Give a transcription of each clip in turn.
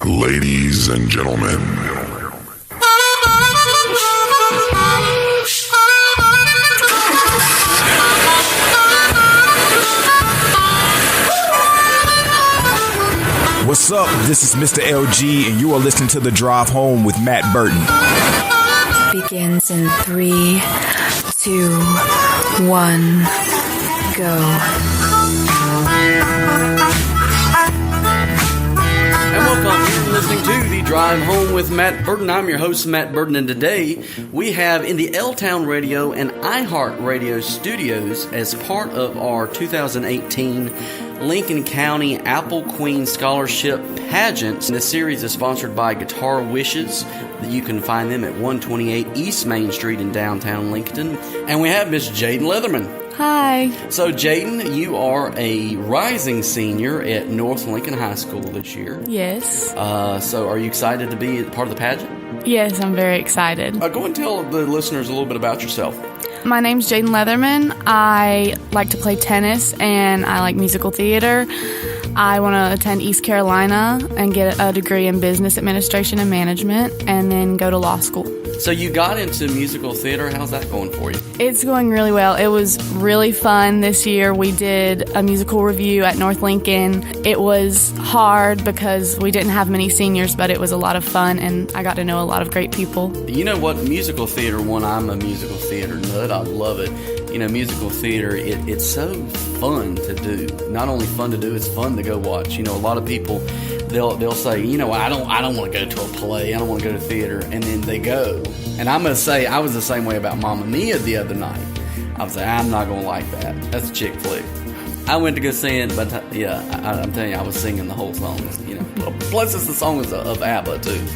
Ladies and gentlemen, what's up? This is Mr. LG, and you are listening to The Drive Home with Matt Burton. Begins in 3, 2, 1, go. And welcome. You're listening to The Drive Home with Matt Burton. I'm your host, Matt Burton, and today we have in the L-Town Radio and iHeart Radio studios as part of our 2018 Lincoln County Apple Queen Scholarship Pageant. This series is sponsored by Guitar Wishes. You can find them at 128 East Main Street in downtown Lincoln. And we have Miss Jayden Leatherman. Hi. So, Jayden, you are a rising senior at North Lincoln High School this year. Yes. So are you excited to be part of the pageant? Yes, I'm very excited. Go and tell the listeners a little bit about yourself. My name's Jayden Leatherman. I like to play tennis and I like musical theater. I want to attend East Carolina and get a degree in business administration and management and then go to law school. So you got into musical theater. How's that going for you? It's going really well. It was really fun this year. We did a musical review at North Lincoln. It was hard because we didn't have many seniors, but it was a lot of fun and I got to know a lot of great people. You know what? Musical theater, I'm a musical theater nut. I love it. You know, musical theater, it's so fun to do. Not only fun to do, it's fun to go watch. You know, a lot of people, they'll say, you know, I don't want to go to a play. I don't want to go to theater. And then they go. And I'm going to say, I was the same way about Mamma Mia the other night. I was like, I'm not going to like that. That's a chick flick. I went to go see it, but yeah, I'm telling you, I was singing the whole song. You know, plus it's the song of ABBA too.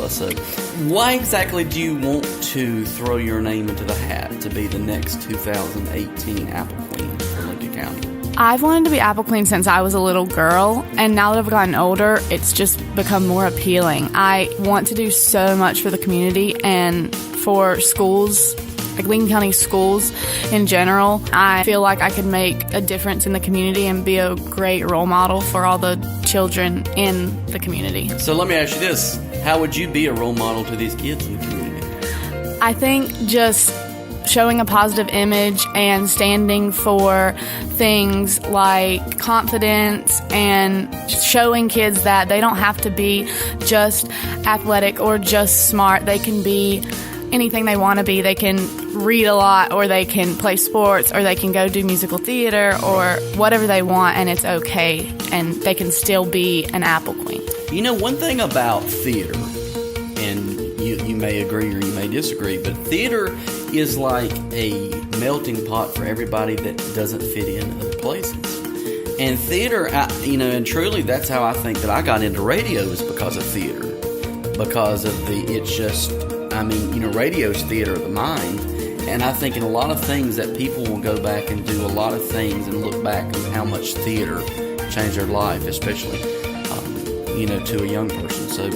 So why exactly do you want to throw your name into the hat to be the next 2018 Apple Queen for Lincoln County? I've wanted to be Apple Queen since I was a little girl, and now that I've gotten older, it's just become more appealing. I want to do so much for the community and for schools, like Lincoln County schools in general. I feel like I could make a difference in the community and be a great role model for all the children in the community. So let me ask you this. How would you be a role model to these kids in the community? I think just showing a positive image and standing for things like confidence and showing kids that they don't have to be just athletic or just smart. They can be anything they want to be. They can read a lot, or they can play sports, or they can go do musical theater, or whatever they want, and it's okay, and they can still be an Apple Queen. You know, one thing about theater, and you may agree or you may disagree, but theater is like a melting pot for everybody that doesn't fit in other places. And theater, and truly that's how I think that I got into radio, is because of theater. Because of radio's theater of the mind. And I think in a lot of things that people will go back and do a lot of things and look back on how much theater changed their life, especially, to a young person. So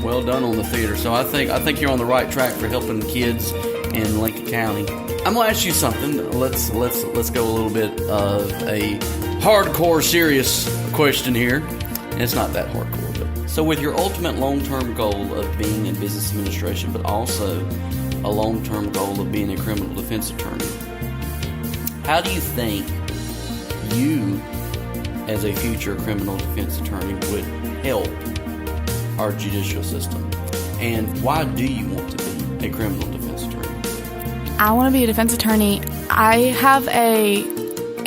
well done on the theater. So I think you're on the right track for helping kids in Lincoln County. I'm gonna ask you something. Let's go a little bit of a hardcore, serious question here. And it's not that hardcore. So with your ultimate long-term goal of being in business administration, but also a long-term goal of being a criminal defense attorney, how do you think you, as a future criminal defense attorney, would help our judicial system? And why do you want to be a criminal defense attorney? I want to be a defense attorney. I have a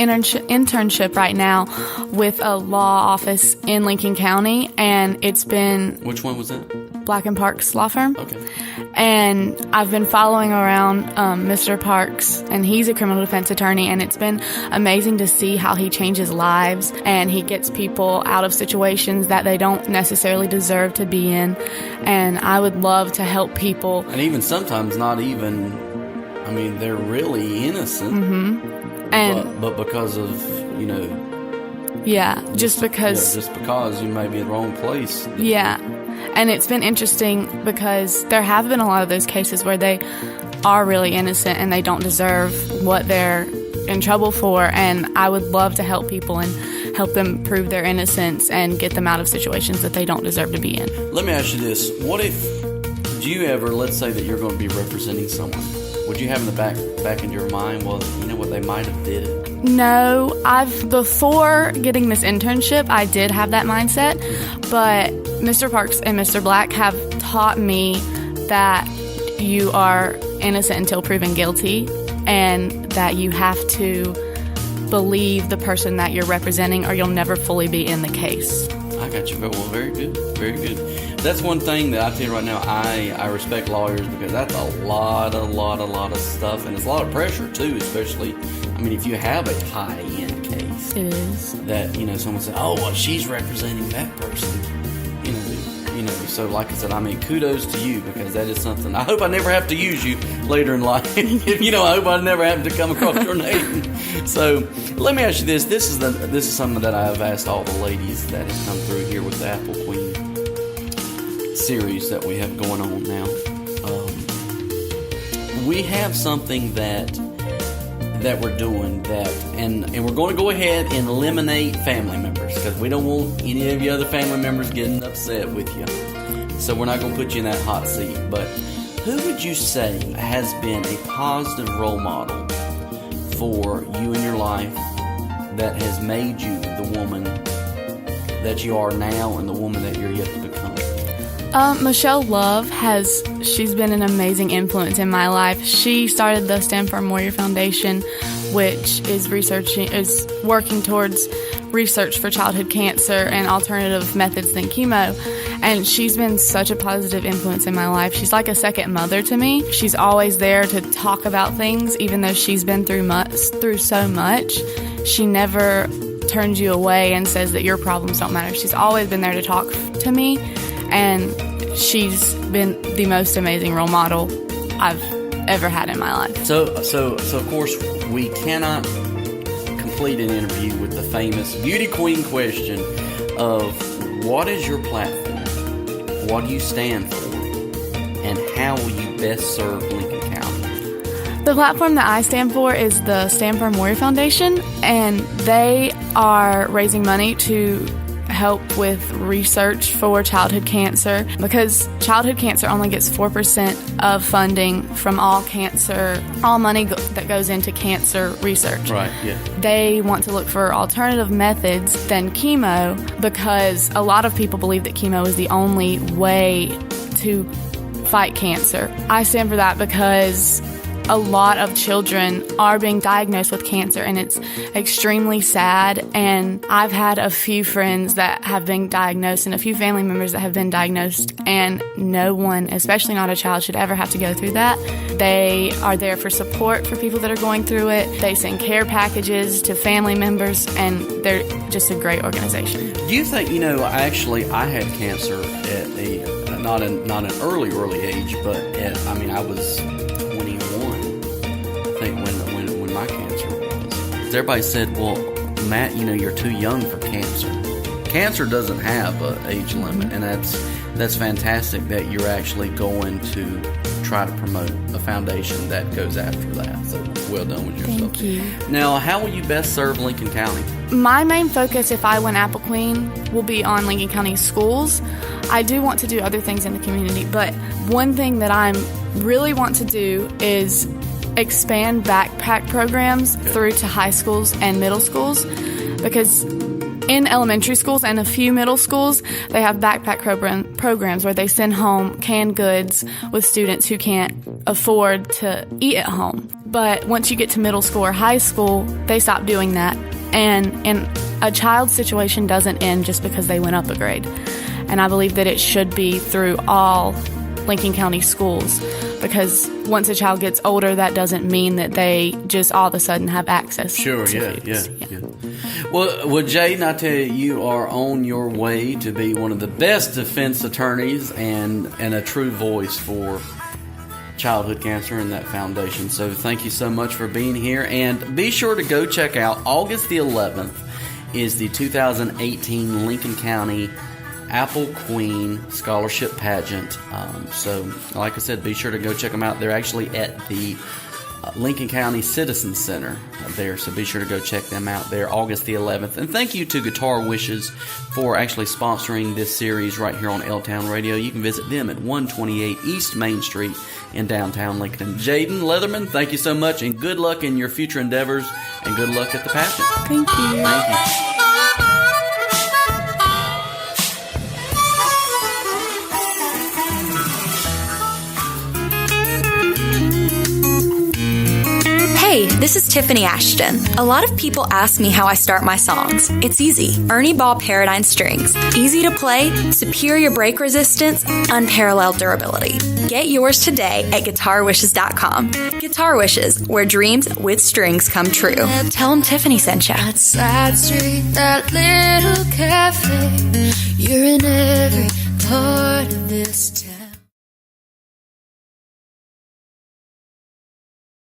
internship right now with a law office in Lincoln County, and it's been... Which one was that? Black & Parks Law Firm. Okay. And I've been following around Mr. Parks, and he's a criminal defense attorney, and it's been amazing to see how he changes lives, and he gets people out of situations that they don't necessarily deserve to be in. And I would love to help people. And even sometimes not even, they're really innocent. Mm-hmm. And but because of, just because you may be in the wrong place. Yeah. And it's been interesting because there have been a lot of those cases where they are really innocent and they don't deserve what they're in trouble for. And I would love to help people and help them prove their innocence and get them out of situations that they don't deserve to be in. Let me ask you this. What if, do you ever, let's say that you're going to be representing someone, would you have in the back of your mind, well, you know what, they might have did it? No, before getting this internship, I did have that mindset, but Mr. Parks and Mr. Black have taught me that you are innocent until proven guilty, and that you have to believe the person that you're representing, or you'll never fully be in the case. I got you. Well, very good. Very good. That's one thing that I tell you right now, I respect lawyers, because that's a lot of stuff, and it's a lot of pressure too, especially, I mean, if you have a high-end case. It is. That, someone said, oh, well, she's representing that person. So like I said, I mean, kudos to you, because that is something. I hope I never have to use you later in life. I hope I never have to come across your name. So let me ask you this. This is something that I've asked all the ladies that have come through here with the Apple Queen series that we have going on now. We have something that we're doing and we're going to go ahead and eliminate family members, because we don't want any of your other family members getting upset with you. So we're not going to put you in that hot seat. But who would you say has been a positive role model for you in your life that has made you the woman that you are now and the woman that you're yet to become? Michelle Love she's been an amazing influence in my life. She started the Stand Firm Warrior Foundation, which is working towards research for childhood cancer and alternative methods than chemo. And she's been such a positive influence in my life. She's like a second mother to me. She's always there to talk about things, even though she's been through so much. She never turns you away and says that your problems don't matter. She's always been there to talk to me, and she's been the most amazing role model I've ever had in my life. So of course, we cannot complete an interview with the famous beauty queen question of what is your platform? What do you stand for? And how will you best serve Lincoln County? The platform that I stand for is the Stand Firm Warrior Foundation, and they are raising money to help with research for childhood cancer, because childhood cancer only gets 4% of funding from all money that goes into cancer research. Right, yeah. They want to look for alternative methods than chemo, because a lot of people believe that chemo is the only way to fight cancer. I stand for that because a lot of children are being diagnosed with cancer, and it's extremely sad. And I've had a few friends that have been diagnosed and a few family members that have been diagnosed, and no one, especially not a child, should ever have to go through that. They are there for support for people that are going through it. They send care packages to family members, and they're just a great organization. Do you think, I had cancer at not an early age, but I was 21, I think, when my cancer was. Everybody said, well, Matt, you're too young for cancer. Cancer doesn't have an age limit, and that's fantastic that you're actually going to try to promote a foundation that goes after that. So well done with yourself. Thank you. Now, how will you best serve Lincoln County? My main focus, if I win Apple Queen, will be on Lincoln County schools. I do want to do other things in the community, but one thing that I really want to do is expand backpack programs through to high schools and middle schools, because in elementary schools and a few middle schools, they have backpack programs where they send home canned goods with students who can't afford to eat at home. But once you get to middle school or high school, they stop doing that. And a child's situation doesn't end just because they went up a grade. And I believe that it should be through all Lincoln County schools, because once a child gets older, that doesn't mean that they just all of a sudden have access to food. Yeah. Well, Jayden, I tell you, you are on your way to be one of the best defense attorneys and a true voice for childhood cancer and that foundation. So thank you so much for being here, and be sure to go check out August the 11th is the 2018 Lincoln County Apple Queen Scholarship Pageant. So like I said, be sure to go check them out. They're actually at the Lincoln County Citizen Center there, so be sure to go check them out there August the 11th. And thank you to Guitar Wishes for actually sponsoring this series right here on L-Town Radio. You can visit them at 128 East Main Street in downtown Lincoln. Jayden, Leatherman, thank you so much, and good luck in your future endeavors, and good luck at the Passion. Thank you. Thank you. Hey, this is Tiffany Ashton. A lot of people ask me how I start my songs. It's easy. Ernie Ball Paradigm Strings. Easy to play, superior break resistance, unparalleled durability. Get yours today at GuitarWishes.com. Guitar Wishes, where dreams with strings come true. Tell them Tiffany sent you. That side street, that little cafe, you're in every part of this town.